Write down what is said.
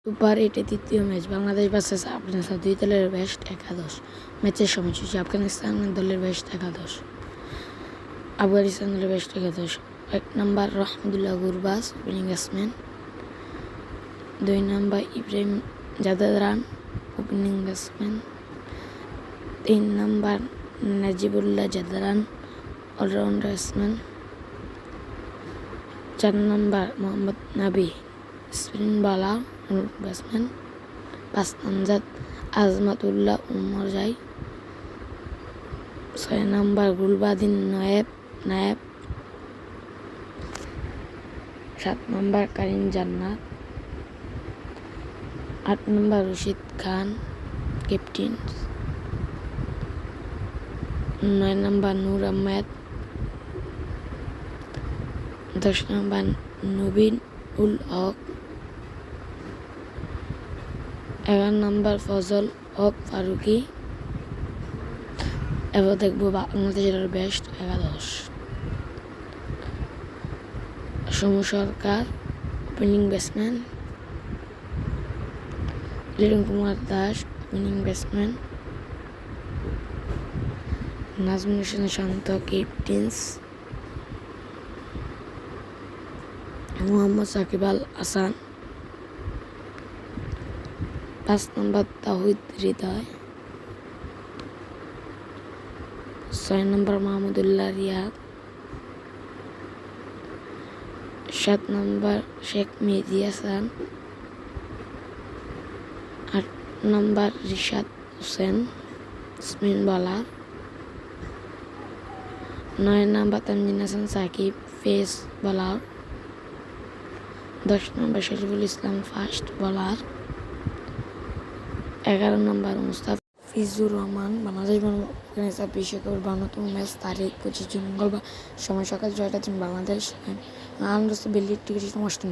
Super এইটে তৃতীয় match Bangladesh versus Afghanistan, দুই দলের বেস্ট একাদশ। ম্যাচের সময়সূচি: আফগানিস্তান দলের বেস্ট একাদশ, আফগানিস্তান দলের বেস্ট একাদশ। 1 নম্বর রহমতুল্লাহ গুরবাজ, ওপেনিং ব্যাটসম্যান। 2 নম্বর ইব্রাহিম জাদেজান, ওপেনিং ব্যাটসম্যান। 3 নম্বর নাজিবুল্লাহ জাদেজান, অলরাউন্ড ব্যাটসম্যান। 4 নম্বর মোহাম্মদ নাবি, স্পিন বোলার, ব্যাটসম্যান। 5 নম্বর আজমাতুল্লাহ উমরজাই। 6 নম্বর গুলবাদিন নায়েব। 7 নম্বর কারিম জান্নাত। 8 নম্বর রশিদ খান, ক্যাপ্টেন। 9 নম্বর নূর আহমেদ। 10 নম্বর নবীন উল হক। 11 নম্বর ফজল হক ফারুকি। এবার দেখবো বাংলাদেশের বেস্ট একাদশ। সমু সরকার, opening batsman. Liton Kumar Das, opening batsman. Najmul Hossain Shanto, captains. Mohammad Shakib Al Hasan. 5 number Towhid Hridoy. 6 number Mahmudullah Riyad. 7 number Sheikh Mehedi Hasan. 8 number Rishad Hossain, spin bowler. 9 number Tanzid Hasan Sakib, pace bowler. 10 number Shoriful Islam, fast bowler. 11 number Mustafizur Rahman. Bangladesh Afghanistan বিশ্বকাপের 52তম ম্যাচ তারিখ 25 জুন মঙ্গলবার, সময় সকাল 6টা 3। বাংলাদেশ বেল্লির টিকিট অষ্টম।